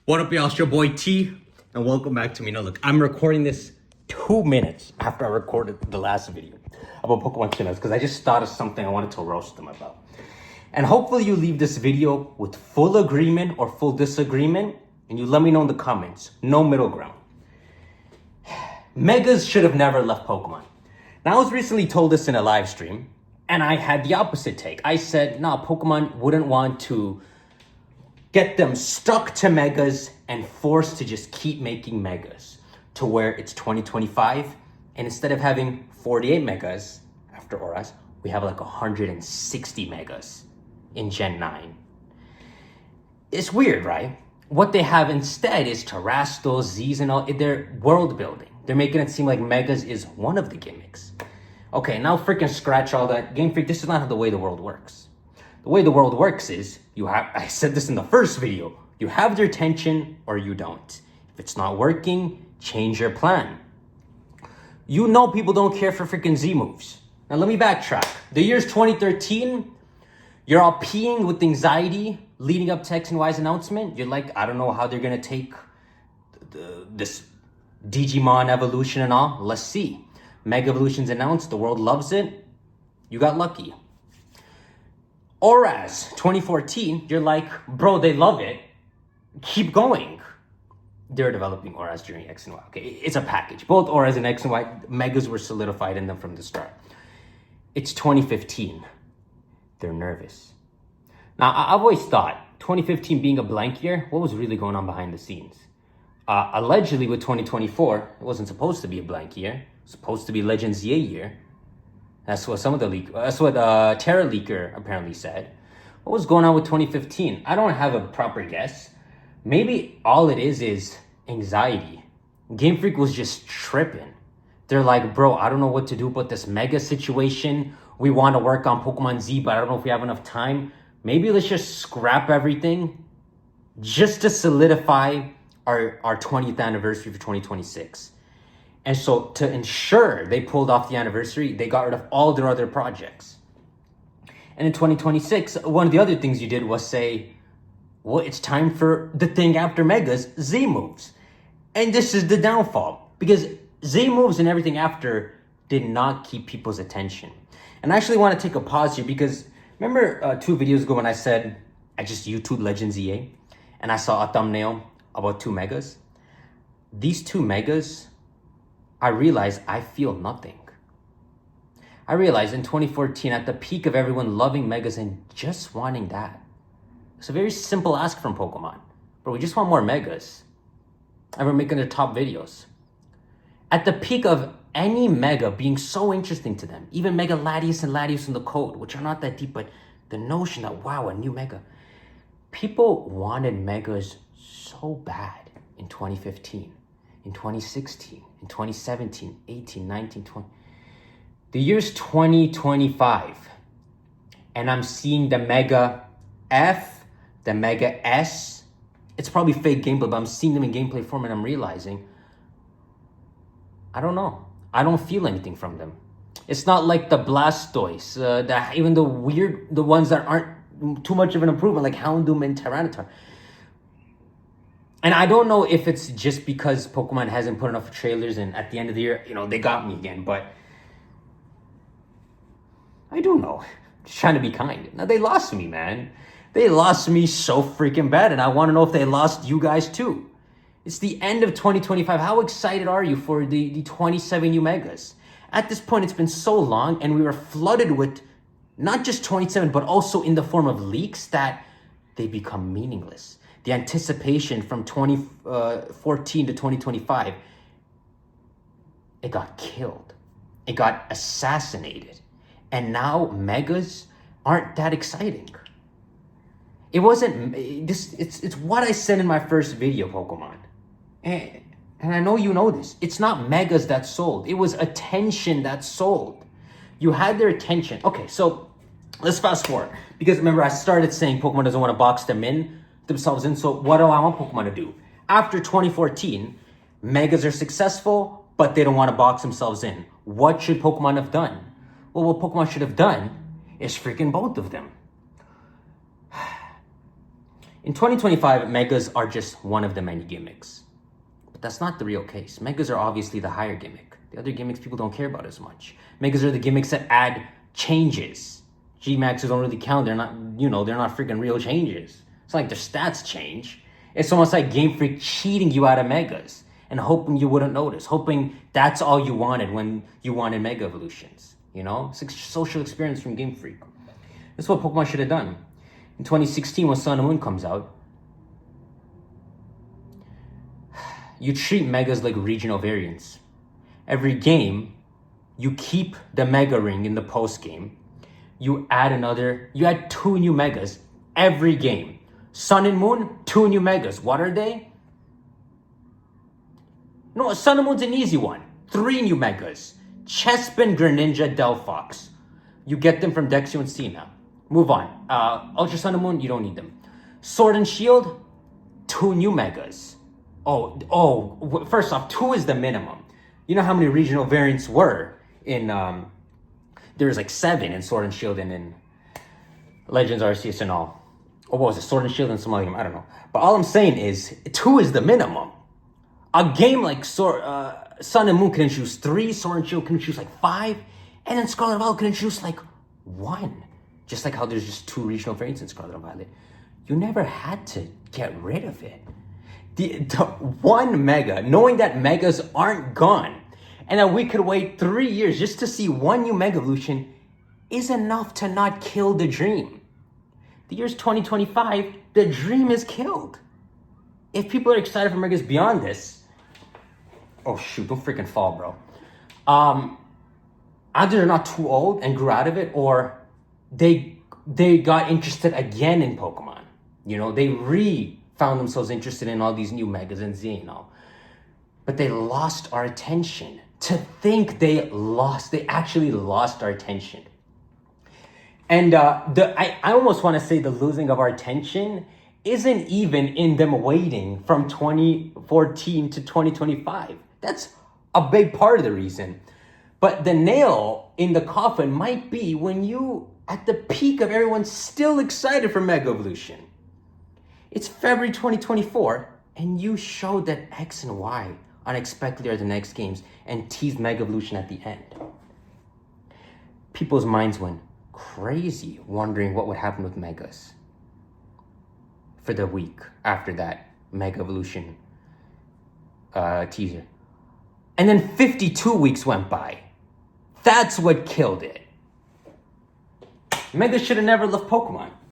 What up, y'all? It's your boy T, and welcome back to me. Now, look, I'm recording this 2 minutes after I recorded the last video about Pokemon Chinos because I just thought of something I wanted to roast them about. And hopefully you leave this video with full agreement or full disagreement, and you let me know in the comments. No middle ground. Megas should have never left Pokemon. Now, I was recently told this in a live stream, and I had the opposite take. I said, nah, Pokemon wouldn't want to get them stuck to Megas and forced to just keep making Megas to where it's 2025. And instead of having 48 Megas after Auras, we have like 160 Megas in Gen 9. It's weird, right? What they have instead is Terrastos, Z's, and all. They're world building. They're making it seem like Megas is one of the gimmicks. Okay, now freaking scratch all that. Game Freak, this is not how the way the world works. The way the world works is, I said this in the first video, you have their attention or you don't. If it's not working, change your plan. You know people don't care for freaking Z moves. Now let me backtrack. The year's 2013, you're all peeing with anxiety leading up to X and Y's announcement. You're like, I don't know how they're gonna take this Digimon evolution and all. Let's see. Mega Evolution's announced, the world loves it. You got lucky. Auras 2014, you're like, bro, they love it. Keep going. They're developing Auras during X and Y. Okay, it's a package. Both Auras and X and Y, Megas were solidified in them from the start. It's 2015. They're nervous. Now, I've always thought 2015 being a blank year, what was really going on behind the scenes? Allegedly with 2024, it wasn't supposed to be a blank year. It was supposed to be Legends ZA year. That's what Terra Leaker apparently said. What was going on with 2015? I don't have a proper guess. Maybe all it is anxiety. Game Freak was just tripping. They're like, bro, I don't know what to do about this Mega situation. We want to work on Pokemon Z, but I don't know if we have enough time. Maybe let's just scrap everything just to solidify our 20th anniversary for 2026. And so to ensure they pulled off the anniversary, they got rid of all their other projects. And in 2026, one of the other things you did was say, well, it's time for the thing after Megas, Z moves. And this is the downfall, because Z moves and everything after did not keep people's attention. And I actually want to take a pause here because remember 2 videos ago when I said I just YouTube Legends EA and I saw a thumbnail about 2 Megas? These 2 Megas, I realized I feel nothing. I realized in 2014, at the peak of everyone loving Megas and just wanting that. It's a very simple ask from Pokemon, but we just want more Megas. And we're making their top videos. At the peak of any Mega being so interesting to them, even Mega Latios and Latios in the code, which are not that deep, but the notion that, wow, a new Mega. People wanted Megas so bad in 2015, in 2016, in 2017, 18, 19, 20. The year's 2025. And I'm seeing the Mega F, the Mega S. It's probably fake gameplay, but I'm seeing them in gameplay form and I'm realizing, I don't know. I don't feel anything from them. It's not like the Blastoise, even the ones that aren't too much of an improvement, like Houndoom and Tyranitar. And I don't know if it's just because Pokemon hasn't put enough trailers and at the end of the year, they got me again, but I don't know. Just trying to be kind. Now, they lost me, man. They lost me so freaking bad, and I want to know if they lost you guys too. It's the end of 2025. How excited are you for the 27 new Megas? At this point, it's been so long, and we were flooded with not just 27, but also in the form of leaks that they become meaningless. The anticipation from 2014 to 2025, it got killed. It got assassinated. And now Megas aren't that exciting. It wasn't, it's what I said in my first video, Pokemon. And I know you know this. It's not Megas that sold. It was attention that sold. You had their attention. Okay, so let's fast forward. Because remember, I started saying Pokemon doesn't want to box themselves in. So what do I want Pokemon to do? After 2014, Megas are successful, but they don't want to box themselves in. What should Pokemon have done? Well, what Pokemon should have done is freaking both of them. In 2025, Megas are just one of the many gimmicks. But that's not the real case. Megas are obviously the higher gimmick. The other gimmicks people don't care about as much. Megas are the gimmicks that add changes. G-Maxes don't really count. They're not, they're not freaking real changes. It's not like their stats change. It's almost like Game Freak cheating you out of Megas and hoping you wouldn't notice, hoping that's all you wanted when you wanted Mega Evolutions. It's a social experience from Game Freak. That's what Pokemon should have done. In 2016, when Sun and Moon comes out, you treat Megas like regional variants. Every game, you keep the Mega Ring in the post game. You add 2 new Megas every game. Sun and Moon, 2 new Megas. What are they? No, Sun and Moon's an easy one. 3 new Megas. Chespin, Greninja, Delphox. You get them from Dexio and Cena. Move on. Ultra Sun and Moon, you don't need them. Sword and Shield, 2 new Megas. First off, 2 is the minimum. You know how many regional variants were in, there was like 7 in Sword and Shield and in Legends Arceus and all. Or what was it, Sword and Shield and some other game, I don't know. But all I'm saying is, 2 is the minimum. A game like Sun and Moon can introduce 3, Sword and Shield can introduce like 5, and then Scarlet and Violet can introduce like 1. Just like how there's just 2 regional variants in Scarlet and Violet. You never had to get rid of it. The 1 Mega, knowing that Megas aren't gone, and that we could wait 3 years just to see 1 new Mega Evolution, is enough to not kill the dream. The year's 2025, the dream is killed. If people are excited for Megas beyond this, oh shoot, don't freaking fall, bro. Either they're not too old and grew out of it, or they got interested again in Pokemon. They found themselves interested in all these new Megas and Z and all. But they lost our attention. To think they actually lost our attention. And I almost want to say the losing of our attention isn't even in them waiting from 2014 to 2025. That's a big part of the reason. But the nail in the coffin might be when you, at the peak of everyone still excited for Mega Evolution. It's February 2024, and you showed that X and Y unexpectedly are the next games and teased Mega Evolution at the end. People's minds went crazy wondering what would happen with Megas for the week after that Mega Evolution teaser. And then 52 weeks went by. That's what killed it. Megas should have never left Pokemon.